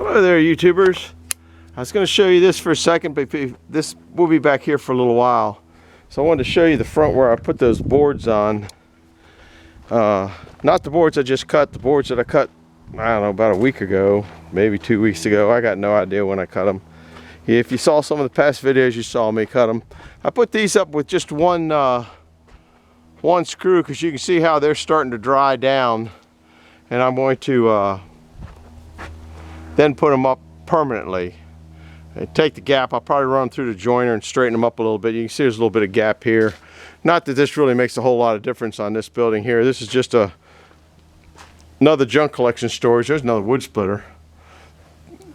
Hello there, YouTubers. I was going to show you this for a second, but this will be back here for a little while. So I wanted to show you the front where I put those boards on. Not the boards I just cut, the boards that I cut, I don't know, about a week ago, maybe 2 weeks ago. I got no idea when I cut them. If you saw some of the past videos, you saw me cut them. I put these up with just one screw because you can see how they're starting to dry down. And I'm going to then put them up permanently. And take the gap, I'll probably run them through the joiner and straighten them up a little bit. You can see there's a little bit of gap here. Not that this really makes a whole lot of difference on this building here. This is just another junk collection storage. There's another wood splitter.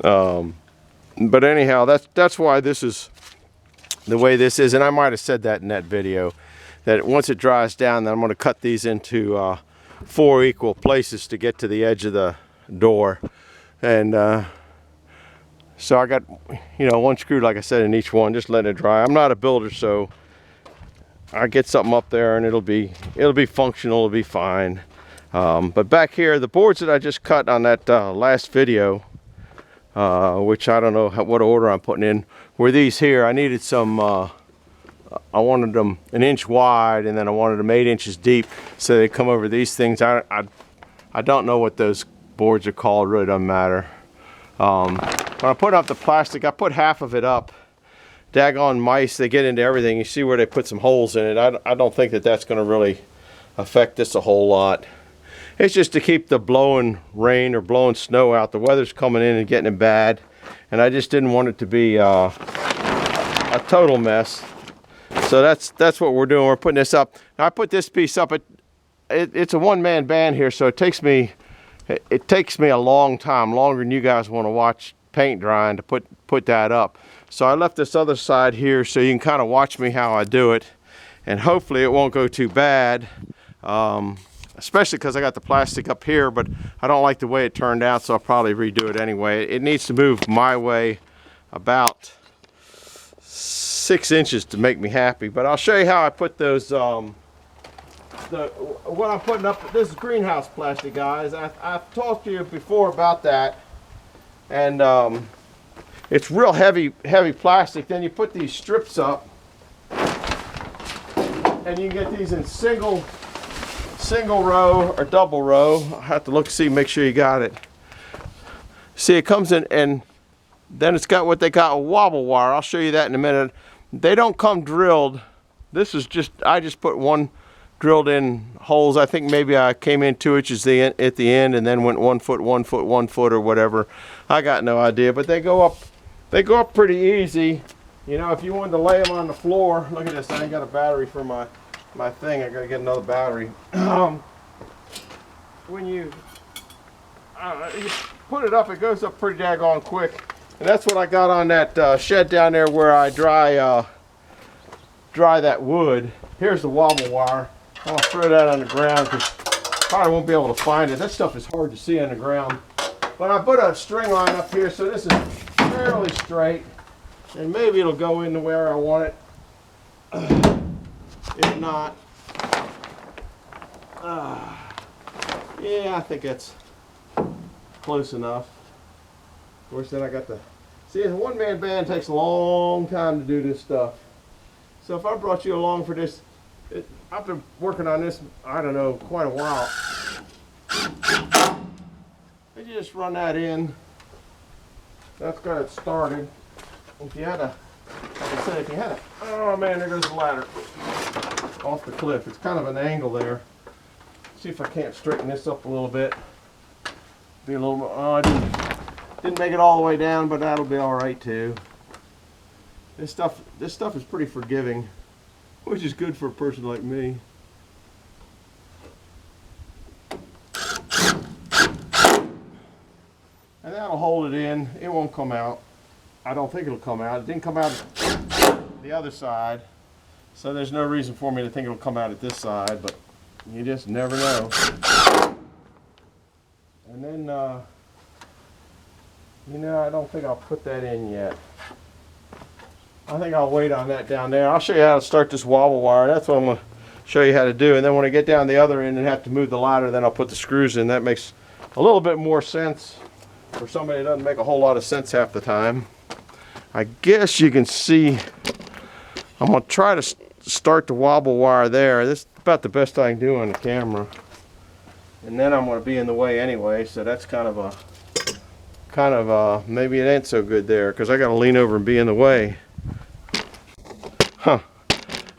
But anyhow, that's why this is the way this is. And I might have said that in that video, that once it dries down, then I'm going to cut these into 4 equal places to get to the edge of the door. And so I got, one screw, like I said, in each one, just letting it dry. I'm not a builder, so I get something up there and it'll be functional, it'll be fine. But back here, the boards that I just cut on that last video, which I don't know what order I'm putting in, were these here. I needed some, I wanted them 1 inch wide, and then I wanted them 8 inches deep, so they come over these things. I don't know what those boards are called, really doesn't matter. When I put up the plastic, I put half of it up. Daggone mice, they get into everything. You see where they put some holes in it. I don't think that that's going to really affect this a whole lot. It's just to keep the blowing rain or blowing snow out. The weather's coming in and getting it bad, and I just didn't want it to be a total mess. So that's what we're doing. We're putting this up. Now I put this piece up. It's a one-man band here, so it takes me a long time, longer than you guys want to watch paint drying, to put that up. So I left this other side here so you can kind of watch me how I do it, and hopefully it won't go too bad, especially because I got the plastic up here, but I don't like the way it turned out, so I'll probably redo it anyway. It needs to move my way about 6 inches to make me happy, but I'll show you how I put those what I'm putting up. This is greenhouse plastic, guys. I've talked to you before about that, and it's real heavy plastic. Then you put these strips up, and you can get these in single row or double row. I have to look, see, make sure you got it. See, it comes in, and then it's got what they got, a wobble wire. I'll show you that in a minute. They don't come drilled. This is just, I just put one drilled in holes. I think maybe I came in 2 inches at the end and then went 1 foot, 1 foot, 1 foot, or whatever. I got no idea, but they go up pretty easy. If you wanted to lay them on the floor. Look at this, I ain't got a battery for my thing. I gotta get another battery. When you put it up, it goes up pretty daggone quick. And that's what I got on that shed down there where I dry that wood. Here's the wobble wire. I'll throw that on the ground because probably won't be able to find it. That stuff is hard to see on the ground. But I put a string line up here, so this is fairly straight. And maybe it'll go into where I want it. If not, yeah, I think that's close enough. Of course, then I got the, see, a one-man band takes a long time to do this stuff. So if I brought you along for this, I've been working on this, I don't know, quite a while. And you just run that in. That's got it started. If you had a, like I said, oh man, there goes the ladder off the cliff. It's kind of an angle there. See if I can't straighten this up a little bit. Be a little more, I didn't make it all the way down, but that'll be all right too. This stuff is pretty forgiving, which is good for a person like me. And that'll hold it in. It won't come out. I don't think it'll come out. It didn't come out the other side, so there's no reason for me to think it'll come out at this side, but you just never know. And then, I don't think I'll put that in yet. I think I'll wait on that down there. I'll show you how to start this wobble wire. That's what I'm going to show you how to do. And then when I get down the other end and have to move the ladder, then I'll put the screws in. That makes a little bit more sense. for somebody that doesn't make a whole lot of sense half the time. I guess you can see, I'm going to try to start the wobble wire there. This is about the best I can do on the camera. And then I'm going to be in the way anyway, so that's kind of maybe it ain't so good there, because I got to lean over and be in the way. Huh.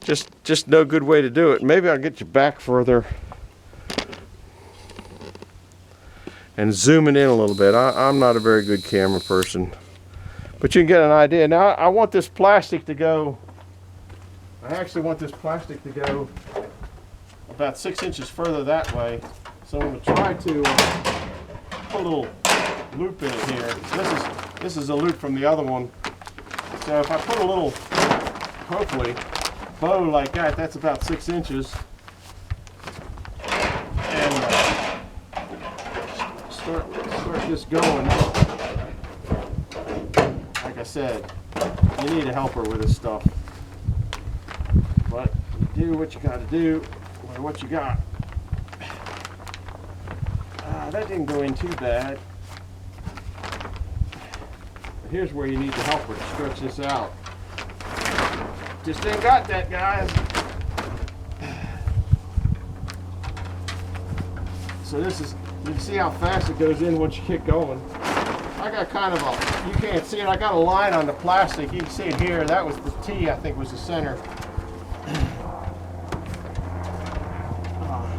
Just no good way to do it. Maybe I'll get you back further and zoom it in a little bit. I'm not a very good camera person, but you can get an idea. Now I want this plastic to go, I actually want this plastic to go about 6 inches further that way. So I'm going to try to put a little loop in it here. This is a loop from the other one. So if I put a little, hopefully, bow like that, that's about 6 inches. And start this going. Like I said, you need a helper with this stuff. But you do what you got to do with what you got. That didn't go in too bad. But here's where you need the helper to stretch this out. Just ain't got that, guys. So this is, you can see how fast it goes in once you get going. I got kind of a, you can't see it, I got a line on the plastic. You can see it here. That was the T, I think was the center.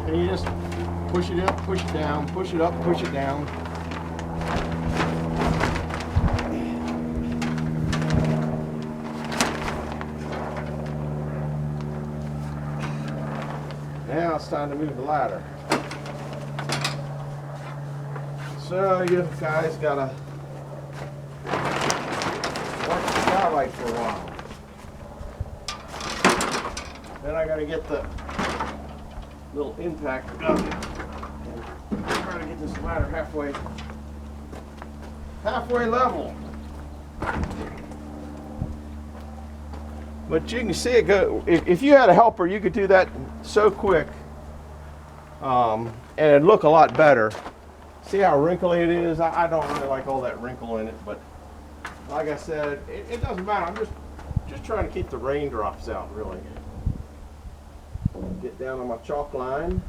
And you just push it up, push it down, push it up, push it down. Now it's time to move the ladder. So you guys gotta watch the skylight for a while. Then I gotta get the little impact up and try to get this ladder halfway level. But you can see it go. If you had a helper, you could do that so quick, and it'd look a lot better. See how wrinkly it is? I don't really like all that wrinkle in it, but like I said, it doesn't matter. I'm just trying to keep the raindrops out, really. Get down on my chalk line.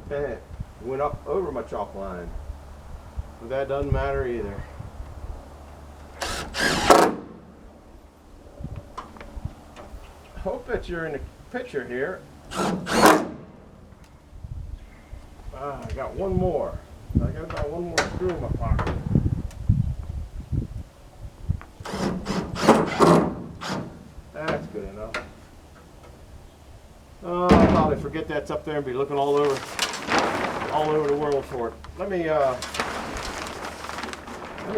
And went up over my chalk line. But that doesn't matter either. Hope that you're in the picture here. I got one more. I got about one more screw in my pocket. That's good enough. I'll probably forget that's up there and be looking all over the world for it. Let me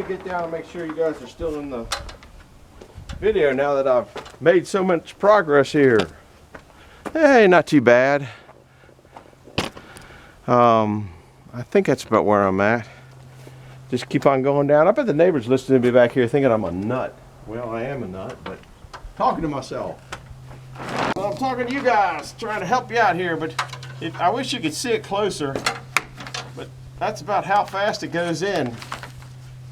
get down and make sure you guys are still in the video now that I've made so much progress here. Hey, not too bad. I think that's about where I'm at. Just keep on going down. I bet the neighbors listening to me back here thinking I'm a nut. Well, I am a nut, but talking to myself. Well, I'm talking to you guys, trying to help you out here, but I wish you could see it closer. But that's about how fast it goes in.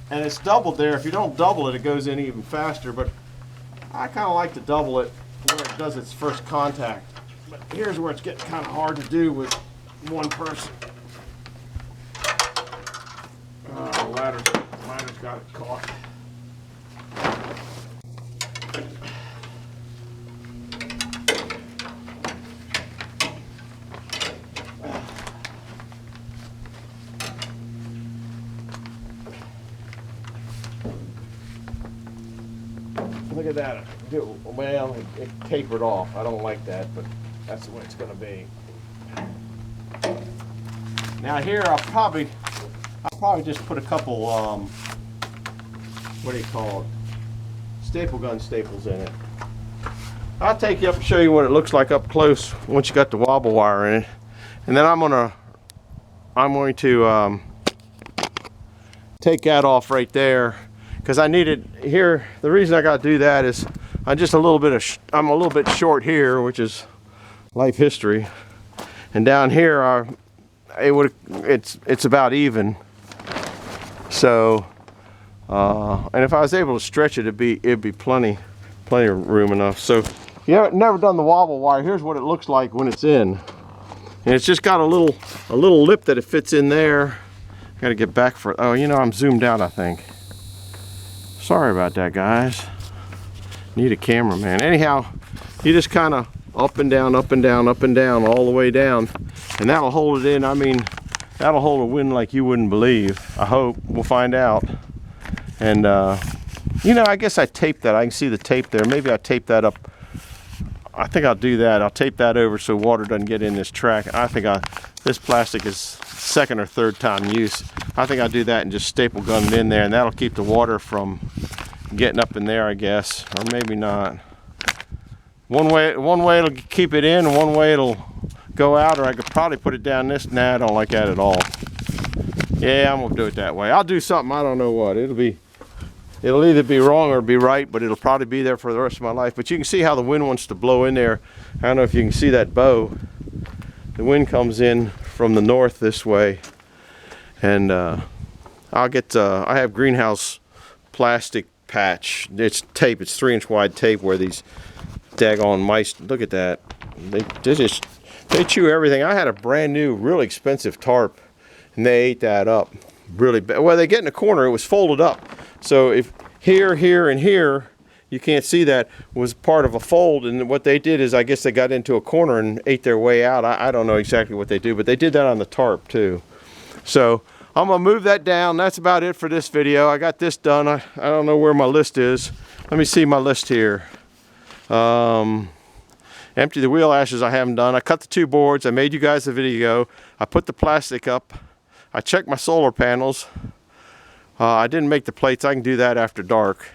And it's doubled there. If you don't double it, it goes in even faster. But I kind of like to double it where it does its first contact. But here's where it's getting kind of hard to do with one person. The ladder's got it caught. Look at that. Well, it tapered off. I don't like that, but that's the way it's going to be. Now here I'll probably just put a couple what do you call it? Staple gun staples in it. I'll take you up and show you what it looks like up close once you got the wobble wire in it. And then I'm going to take that off right there, because I need it here. The reason I got to do that is I'm a little bit short here, which is life history. And down here it's about even. So, and if I was able to stretch it, it'd be plenty of room enough. So, yeah, never done the wobble wire. Here's what it looks like when it's in, and it's just got a little lip that it fits in there. Got to get back for. Oh, you know, I'm zoomed out, I think. Sorry about that, guys. Need a cameraman. Anyhow, you just kind of up and down, up and down, up and down, all the way down, and that'll hold it in. I mean, that'll hold a wind like you wouldn't believe. I hope. We'll find out. And you know, I guess I taped that. I can see the tape there. Maybe I tape that up. I think I'll do that. I'll tape that over so water doesn't get in this track. I think this plastic is second or third time use. I think I'll do that and just staple gun it in there, and that'll keep the water from getting up in there, I guess, or maybe not. One way it'll keep it in, and one way it'll go out, or I could probably put it down this. Nah, I don't like that at all. Yeah, I'm gonna do it that way. I'll do something, I don't know what. It'll either be wrong or be right, but it'll probably be there for the rest of my life. But you can see how the wind wants to blow in there. I don't know if you can see that bow. The wind comes in from the north this way, and I'll get. I have greenhouse plastic patch. It's tape. It's 3-inch wide tape where these daggone mice. Look at that. They chew everything. I had a brand new, really expensive tarp, and they ate that up really bad. Well, they get in the corner. It was folded up. So if here, and here, you can't see that, was part of a fold, and what they did is I guess they got into a corner and ate their way out. I don't know exactly what they do, but they did that on the tarp too. So I'm gonna move that down. That's about it for this video. I got this done. I don't know where my list is. Let me see my list here. Empty the wheel ashes I haven't done. I cut the 2 boards. I made you guys a video. I put the plastic up. I checked my solar panels. I didn't make the plates. I can do that after dark.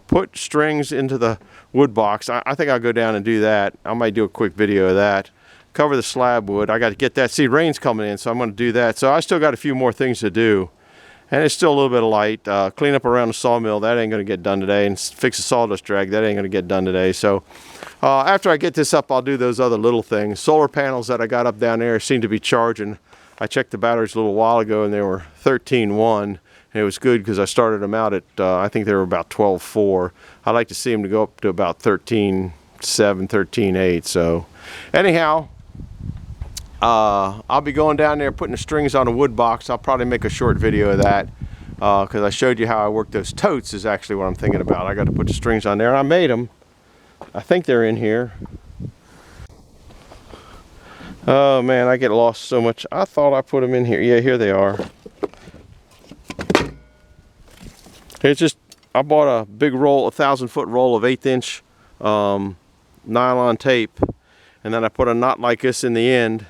Put strings into the wood box. I think I'll go down and do that. I might do a quick video of that. Cover the slab wood. I got to get that. See, rain's coming in, so I'm going to do that. So I still got a few more things to do. And it's still a little bit of light. Clean up around the sawmill. That ain't going to get done today. And fix the sawdust drag. That ain't going to get done today. So after I get this up, I'll do those other little things. Solar panels that I got up down there seem to be charging. I checked the batteries a little while ago, and they were 13.1, and it was good because I started them out at, I think they were about 12.4. I like to see them to go up to about 13.7, 13.8. So anyhow, I'll be going down there putting the strings on a wood box. I'll probably make a short video of that because I showed you how I work those totes is actually what I'm thinking about. I got to put the strings on there, and I made them. I think they're in here. Oh man, I get lost so much. I thought I put them in here. Yeah, here they are. It's just, I bought a big roll, a 1,000-foot roll of 1/8-inch nylon tape, and then I put a knot like this in the end,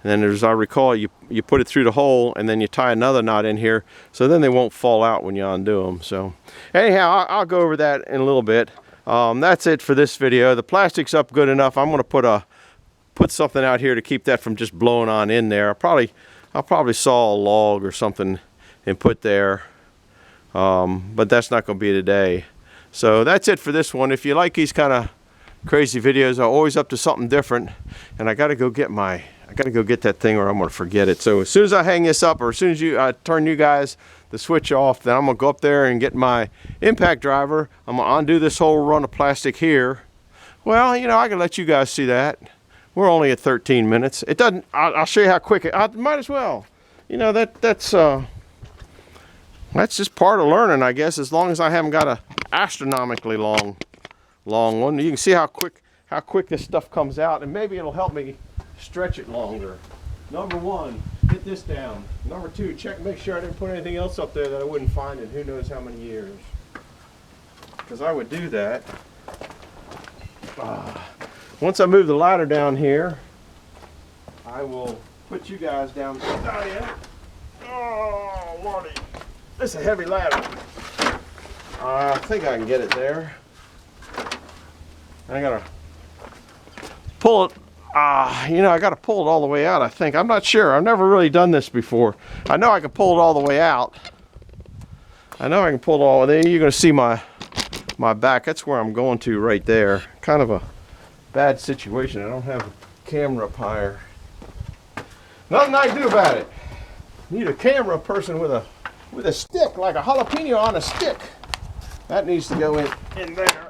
and then as I recall, you put it through the hole, and then you tie another knot in here, so then they won't fall out when you undo them. So anyhow, I'll go over that in a little bit. That's it for this video. The plastic's up good enough. I'm going to put something out here to keep that from just blowing on in there. I'll probably saw a log or something and put there, but that's not going to be today. So that's it for this one. If you like these kind of crazy videos, I'm always up to something different, and I got to go get that thing or I'm going to forget it. So as soon as I hang this up, or as soon as I turn you guys the switch off, then I'm going to go up there and get my impact driver. I'm going to undo this whole run of plastic here. Well, you know, I can let you guys see that. We're only at 13 minutes. It doesn't, I'll show you how quick I might as well. You know, that's just part of learning, I guess, as long as I haven't got a astronomically long one. You can see how quick this stuff comes out, and maybe it'll help me stretch it longer. Number 1, get this down. Number 2, make sure I didn't put anything else up there that I wouldn't find in who knows how many years. Because I would do that. Once I move the ladder down here, I will put you guys down. Oh, yeah. Oh, Lordy. This is a heavy ladder. I think I can get it there. I gotta pull it. You know, I gotta pull it all the way out, I think. I'm not sure. I've never really done this before. I know I can pull it all the way out. I know I can pull it all the way. You're gonna see my back. That's where I'm going to right there. Kind of a bad situation. I don't have a camera up higher. Nothing I can do about it. Need a camera person with a stick, like a jalapeno on a stick. That needs to go in there.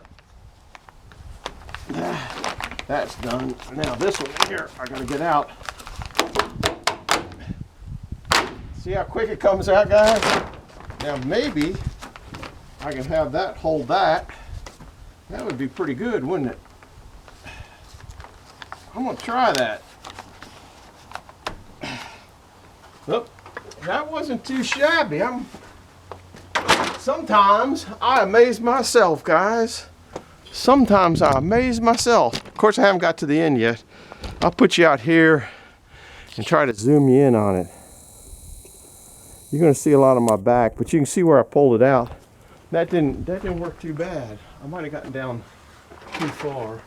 That's done. Now this one here, I gotta get out. See how quick it comes out, guys? Now maybe I can have that hold that. That would be pretty good, wouldn't it? I'm gonna try that. Look, that wasn't too shabby. Sometimes I amaze myself, guys. Sometimes I amaze myself. Of course, I haven't got to the end yet. I'll put you out here and try to zoom you in on it. You're gonna see a lot of my back, but you can see where I pulled it out. That didn't work too bad. I might have gotten down too far.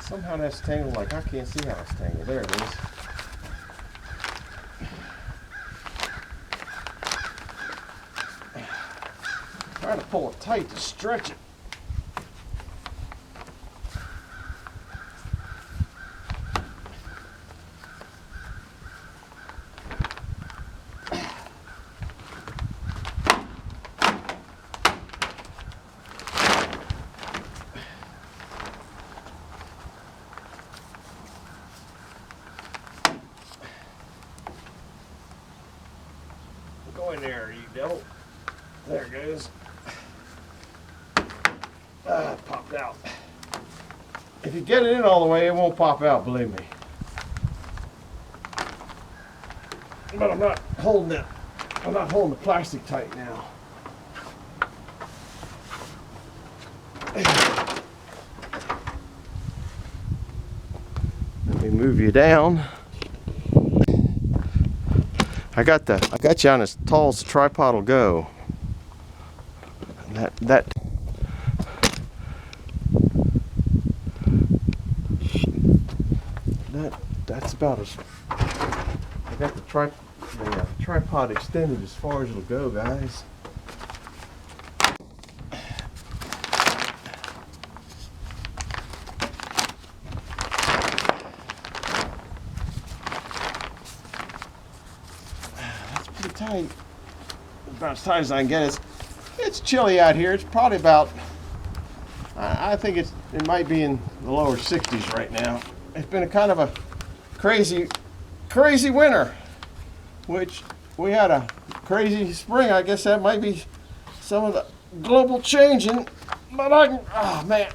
Somehow that's tangled, like I can't see how it's tangled. There it is. Trying to pull it tight to stretch it. Go in there, you devil. There it goes. It popped out. If you get it in all the way, it won't pop out, believe me. But I'm not holding it. I'm not holding the plastic tight now. Let me move you down. I got you on as tall as the tripod will go. That's about as. I got the tripod extended as far as it'll go, guys. That's pretty tight. About as tight as I can get it. It's chilly out here. It's probably about. I think it might be in the lower 60s right now. It's been a kind of a crazy winter, which we had a crazy spring. I guess that might be some of the global changing, but oh man,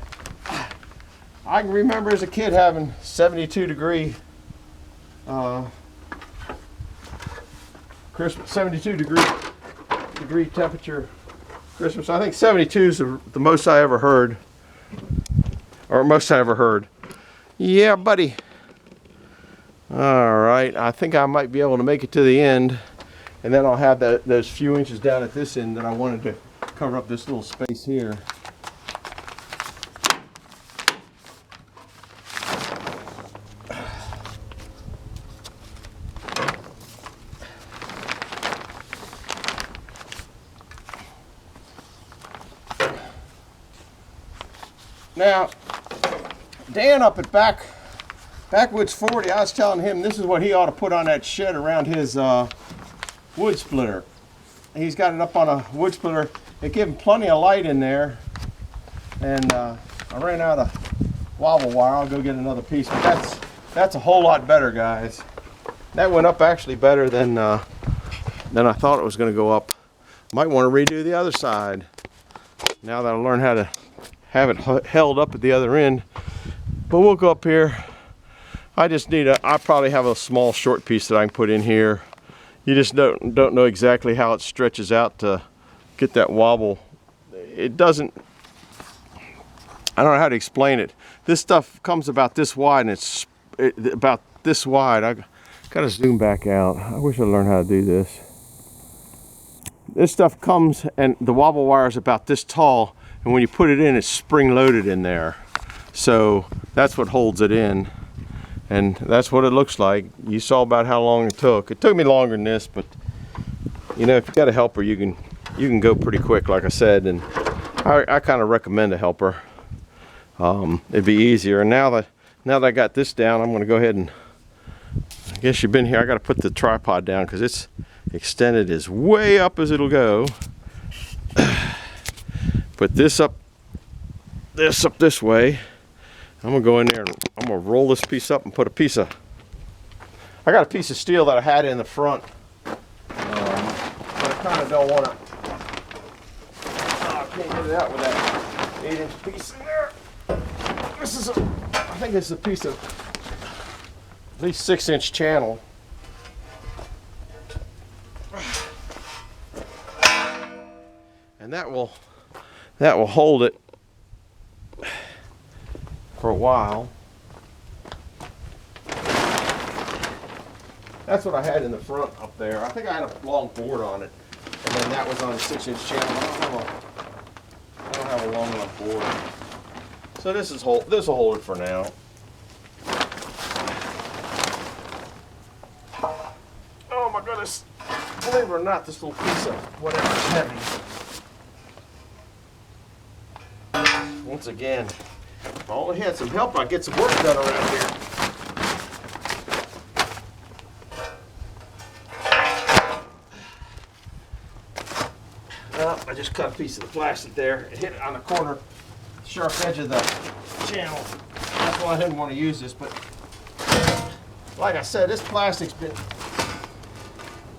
I can remember as a kid having 72 degree Christmas, 72 degree temperature Christmas. I think 72 is the most I ever heard, or most I ever heard. Yeah, buddy. All right, I think I might be able to make it to the end, and then I'll have those few inches down at this end that I wanted to cover up this little space here. Now, Dan up at Backwoods 40, I was telling him this is what he ought to put on that shed around his wood splitter. He's got it up on a wood splitter. It gave him plenty of light in there, and I ran out of wobble wire. I'll go get another piece, but that's a whole lot better, guys. That went up actually better than I thought it was going to go up. Might want to redo the other side now that I learned how to have it held up at the other end. But we'll go up here. I probably have a small short piece that I can put in here. You just don't know exactly how it stretches out to get that wobble. It doesn't, I don't know how to explain it. This stuff comes about this wide, and it's about this wide. I gotta zoom back out. I wish I learned how to do this. This stuff comes, and the wobble wire is about this tall, and when you put it in, it's spring loaded in there. So that's what holds it in. And that's what it looks like. You saw about how long it took. It took me longer than this, but you know, if you got a helper, you can go pretty quick, like I said. And I kind of recommend a helper. It'd be easier. And now that I got this down, I'm going to go ahead and, I guess you've been here. I got to put the tripod down because it's extended as way up as it'll go. Put this up this way. I'm gonna go in there and I'm gonna roll this piece up and put a piece of, I got a piece of steel that I had in the front, but I kind of don't want to, I can't get it out with that 8-inch piece in there. This is I think it's a piece of at least 6-inch channel. And that will hold it for a while. That's what I had in the front up there. I think I had a long board on it, and then that was on a 6-inch channel. I don't have a long enough board, so this will hold it for now. Oh my goodness! Believe it or not, this little piece of whatever is heavy. Once again, if I only had some help, I'd get some work done around here. Well, I just cut a piece of the plastic there and hit it on the corner, sharp edge of the channel. That's why I didn't want to use this, but like I said, this plastic's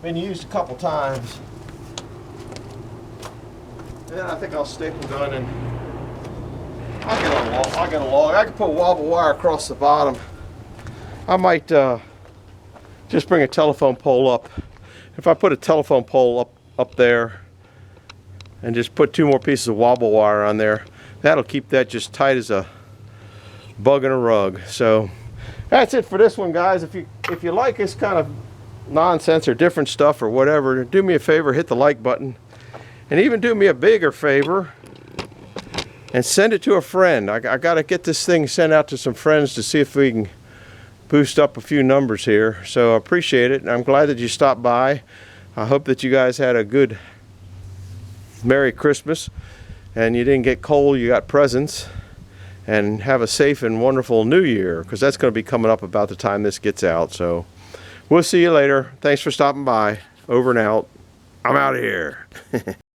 been used a couple times. And then I think I'll staple gun and I'll get a log. I can put wobble wire across the bottom. I might just bring a telephone pole up. If I put a telephone pole up there and just put 2 more pieces of wobble wire on there, that'll keep that just tight as a bug in a rug. So that's it for this one, guys. If you like this kind of nonsense or different stuff or whatever, do me a favor, hit the like button, and even do me a bigger favor and send it to a friend. I got to get this thing sent out to some friends to see if we can boost up a few numbers here. So I appreciate it, and I'm glad that you stopped by. I hope that you guys had a good Merry Christmas, and you didn't get cold, you got presents, and have a safe and wonderful New Year, because that's going to be coming up about the time this gets out. So we'll see you later. Thanks for stopping by. Over and out. I'm out of here.